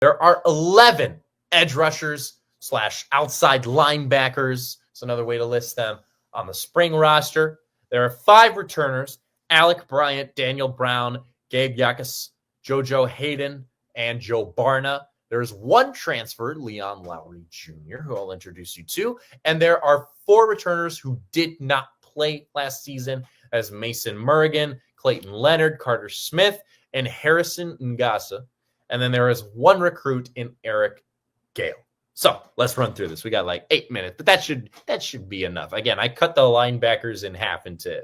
There are 11 edge rushers / outside linebackers. It's another way to list them on the spring roster. There are 5 returners: Alec Bryant, Daniel Brown, Gabe Yakas, JoJo Hayden, and Joe Barna. There's 1 transfer, Leon Lowry Jr., who I'll introduce you to. And there are 4 returners who did not play last season, as Mason Murrigan, Clayton Leonard, Carter Smith, and Harrison Ngasa. And then there is 1 recruit in Eric Gale. So let's run through this. We got like 8 minutes, but that should be enough. Again, I cut the linebackers in half into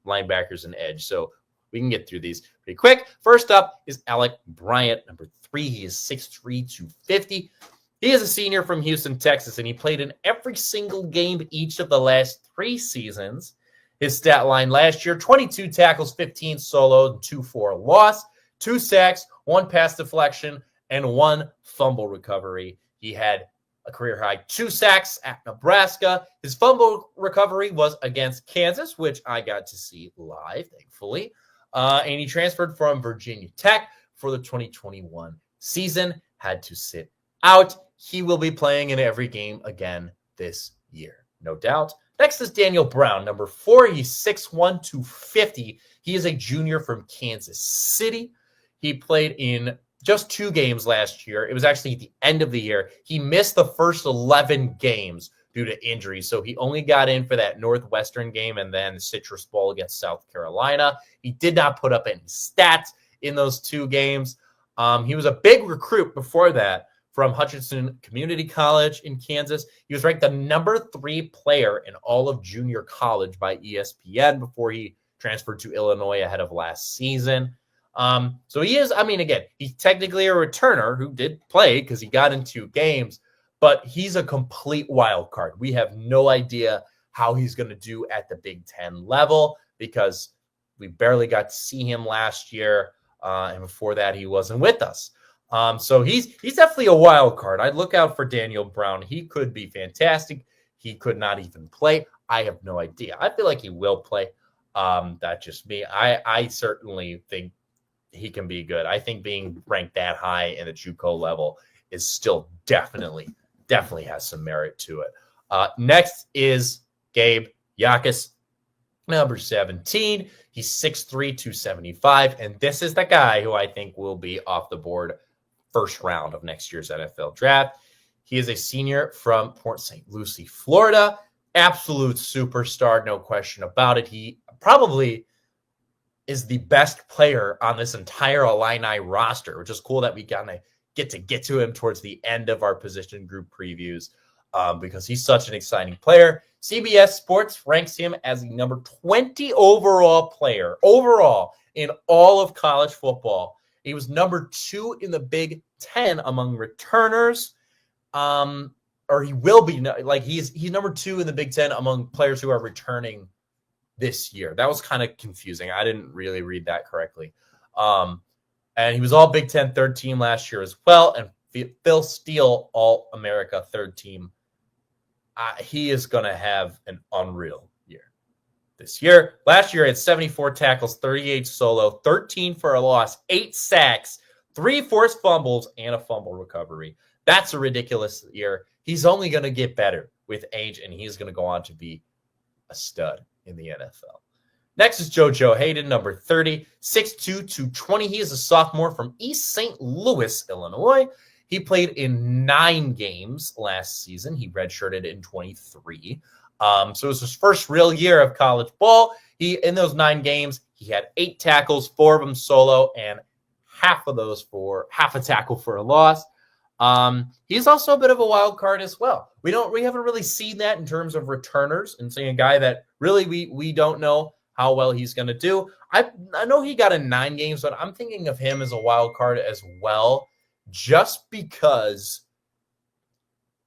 linebackers and edge, so we can get through these pretty quick. First up is Alec Bryant, number 3. He is 6'3", 250. He is a senior from Houston, Texas, and he played in every single game each of the last 3 seasons. His stat line last year: 22 tackles, 15 solo, 2 for a loss, 2 sacks, 1 pass deflection, and 1 fumble recovery. He had a career-high 2 sacks at Nebraska. His fumble recovery was against Kansas, which I got to see live, thankfully. And he transferred from Virginia Tech for the 2021 season, had to sit out. He will be playing in every game again this year, no doubt. Next is Daniel Brown, number 4. He's 6'1", 250. He is a junior from Kansas City. He played in just 2 games last year. It was actually at the end of the year. He missed the first 11 games due to injury, so he only got in for that Northwestern game and then the Citrus Bowl against South Carolina. He did not put up any stats in those 2 games. He was a big recruit before that from Hutchinson Community College in Kansas. He was ranked the number 3 player in all of junior college by ESPN before he transferred to Illinois ahead of last season. So he is, again, he's technically a returner who did play because he got in 2 games, but he's a complete wild card. We have no idea how he's going to do at the Big Ten level because we barely got to see him last year. And before that, he wasn't with us. So he's definitely a wild card. I'd look out for Daniel Brown. He could be fantastic. He could not even play. I have no idea. I feel like he will play. That's just me. I certainly think he can be good. I think being ranked that high in the JUCO level is still definitely has some merit to it. Next is Gabe Yakas, number 17. He's 6'3", 275, and this is the guy who I think will be off the board first round of next year's NFL draft. He is a senior from Port St. Lucie, Florida. Absolute superstar, no question about it. He probably is the best player on this entire Illini roster, which is cool that we kind of get to him towards the end of our position group previews because he's such an exciting player. CBS Sports ranks him as the number 20 overall player in all of college football. He was number 2 in the Big Ten among returners, or he will be. He's number 2 in the Big Ten among players who are returning this year. That was kind of confusing. I didn't really read that correctly. And he was all Big Ten 3rd team last year as well. And Phil Steele, All-America 3rd team. He is going to have an unreal year this year. Last year, he had 74 tackles, 38 solo, 13 for a loss, 8 sacks, 3 forced fumbles, and a fumble recovery. That's a ridiculous year. He's only going to get better with age, and he's going to go on to be a stud in the NFL. Next is JoJo Hayden, number 30, 6'2", 220. He is a sophomore from East St. Louis, Illinois. He played in 9 games last season. He redshirted in 23. So it was his first real year of college ball. In those 9 games, he had 8 tackles, 4 of them solo, and half a tackle for a loss. He's also a bit of a wild card as well. We haven't really seen that in terms of returners and seeing a guy that really we don't know how well he's going to do. I know he got in 9 games, but I'm thinking of him as a wild card as well, just because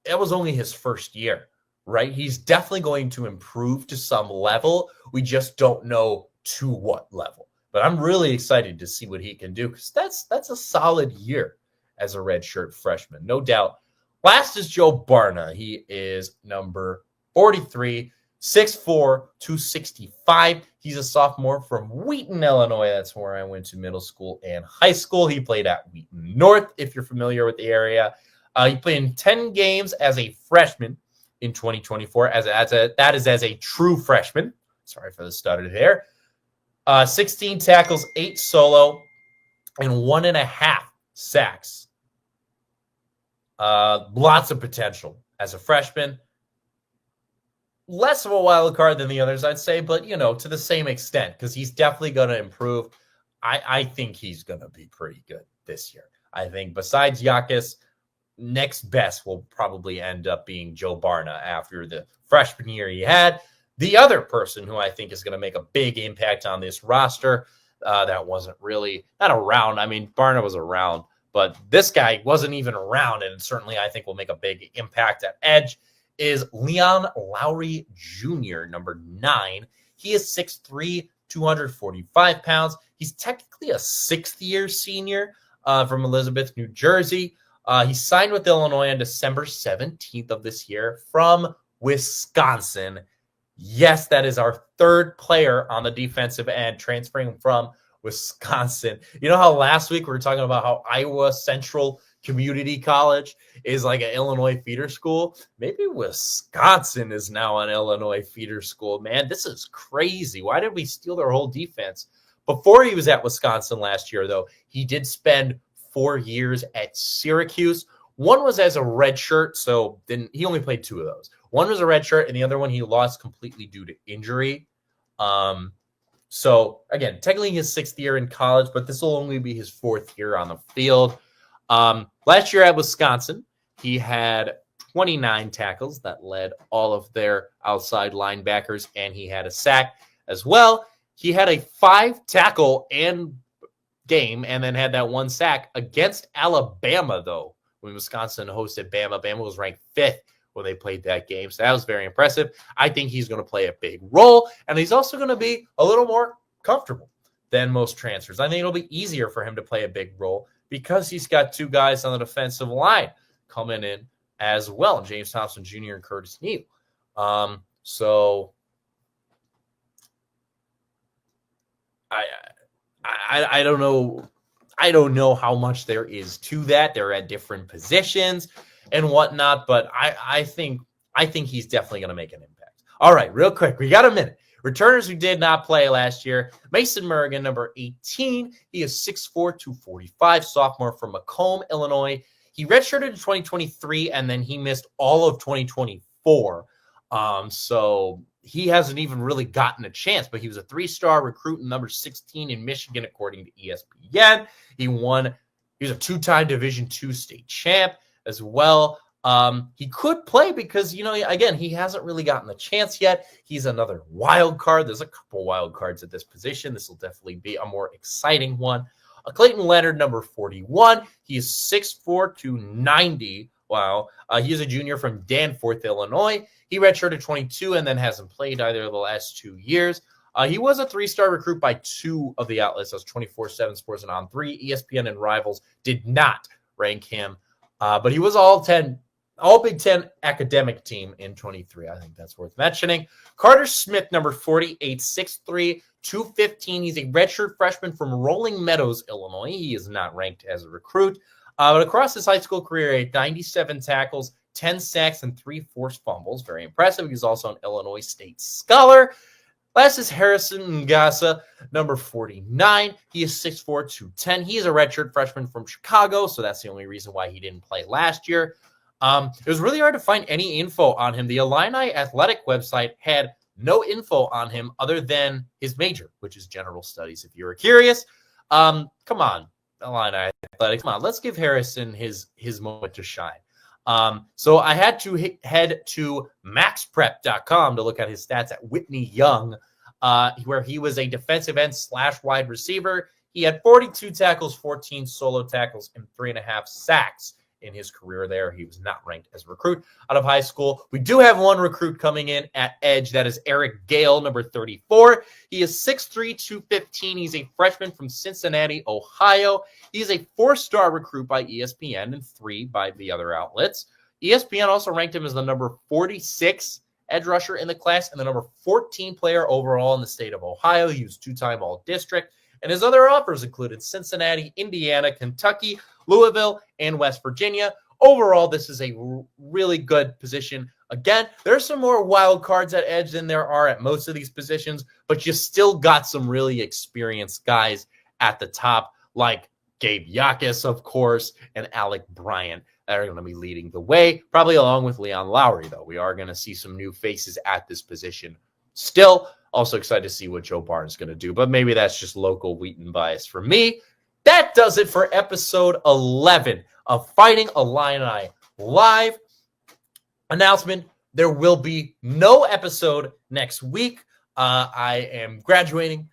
it was only his first year, right? He's definitely going to improve to some level. We just don't know to what level. But I'm really excited to see what he can do because that's a solid year as a redshirt freshman, no doubt. Last is Joe Barna. He is number 43, 6'4", 265. He's a sophomore from Wheaton, Illinois. That's where I went to middle school and high school. He played at Wheaton North, if you're familiar with the area. He played in 10 games as a freshman in 2024. That is as a true freshman. Sorry for the stutter there. 16 tackles, 8 solo, and 1.5 sacks. Lots of potential as a freshman. Less of a wild card than the others, I'd say, but, to the same extent, because he's definitely going to improve. I think he's going to be pretty good this year. I think besides Yakis, next best will probably end up being Joe Barna after the freshman year he had. The other person who I think is going to make a big impact on this roster that wasn't really, not around. I mean, Barna was around, but this guy wasn't even around, and certainly I think will make a big impact at edge, is Leon Lowry Jr., number 9. He is 6'3", 245 pounds. He's technically a sixth-year senior from Elizabeth, New Jersey. He signed with Illinois on December 17th of this year from Wisconsin. Yes, that is our third player on the defensive end transferring from Wisconsin. You know how last week we were talking about how Iowa Central Community College is like an Illinois feeder school? Maybe Wisconsin is now an Illinois feeder school. Man, this is crazy. Why did we steal their whole defense? Before he was at Wisconsin last year, though, he did spend 4 years at Syracuse. One was as a redshirt, so then he only played 2 of those. One was a redshirt, and the other one he lost completely due to injury. So, again, technically his 6th year in college, but this will only be his 4th year on the field. Last year at Wisconsin, he had 29 tackles that led all of their outside linebackers, and he had a sack as well. He had a 5-tackle and game and then had that 1 sack against Alabama, though, when Wisconsin hosted Bama. Bama was ranked 5th when they played that game, so that was very impressive. I think he's going to play a big role, and he's also going to be a little more comfortable than most transfers. I think it'll be easier for him to play a big role because he's got 2 guys on the defensive line coming in as well, James Thompson Jr. and Curtis Neal. So I don't know. I don't know how much there is to that. They're at different positions and whatnot, but I think he's definitely going to make an impact. All right, real quick, we got a minute. Returners who did not play last year, Mason Murrigan, number 18. He is 6'4", 245, sophomore from Macomb, Illinois. He redshirted in 2023, and then he missed all of 2024. So he hasn't even really gotten a chance, but he was a 3-star recruit and number 16 in Michigan, according to ESPN. He was a 2-time Division II state champ as well. He could play because, again, he hasn't really gotten the chance yet. He's another wild card. There's a couple wild cards at this position. This will definitely be a more exciting one. Clayton Leonard, number 41. He is 6'4", 290. Wow. He is a junior from Danforth, Illinois. He redshirted 22 and then hasn't played either of the last 2 years. He was a 3-star recruit by 2 of the outlets. That's 24/7 Sports and On3. ESPN and Rivals did not rank him, but he was all Big Ten academic team in 23. I think that's worth mentioning. Carter Smith, number 48, 6'3", 215. He's a redshirt freshman from Rolling Meadows, Illinois. He is not ranked as a recruit. But across his high school career, he had 97 tackles, 10 sacks, and 3 forced fumbles. Very impressive. He's also an Illinois State Scholar. Last is Harrison Ngasa, number 49. He is 6'4", 210. He is a redshirt freshman from Chicago, so that's the only reason why he didn't play last year. It was really hard to find any info on him. The Illini Athletic website had no info on him other than his major, which is general studies, if you were curious. Come on, Illini Athletic. Come on, let's give Harrison his moment to shine. So I had to head to maxprep.com to look at his stats at Whitney Young, where he was a defensive end / wide receiver. He had 42 tackles, 14 solo tackles, and 3.5 sacks in his career there. He was not ranked as a recruit out of high school. We do have one recruit coming in at edge. That is Eric Gale, number 34. He is 6'3", 215. He's a freshman from Cincinnati, Ohio. He's a 4-star recruit by ESPN and 3 by the other outlets. ESPN also ranked him as the number 46 edge rusher in the class and the number 14 player overall in the state of Ohio. He was two-time All-District. And his other offers included Cincinnati, Indiana, Kentucky, Louisville, and West Virginia. Overall, this is a really good position. Again, there's some more wild cards at edge than there are at most of these positions, but you still got some really experienced guys at the top, like Gabe Yakus, of course, and Alec Bryant that are going to be leading the way, probably along with Leon Lowry, though. We are going to see some new faces at this position still. Also excited to see what Joe Barnes is going to do, but maybe that's just local Wheaton bias for me. That does it for episode 11 of Fighting Illini Live. Announcement, there will be no episode next week. I am graduating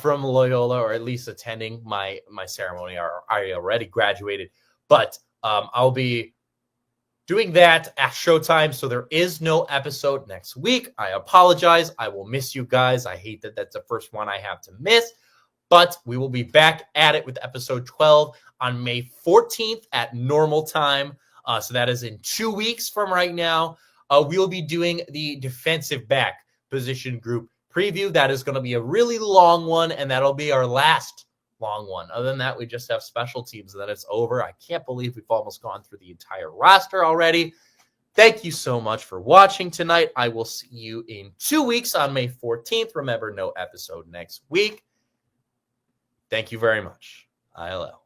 from Loyola, or at least attending my ceremony. I already graduated, but I'll be doing that at Showtime, so there is no episode next week. I apologize. I will miss you guys. I hate that that's the first one I have to miss, but we will be back at it with episode 12 on May 14th at normal time. So that is in 2 weeks from right now. We will be doing the defensive back position group preview. That is going to be a really long one, and that'll be our last long one. Other than that, we just have special teams, and then it's over. I can't believe we've almost gone through the entire roster already. Thank you so much for watching tonight. I will see you in 2 weeks on May 14th. Remember, no episode next week. Thank you very much. ILL.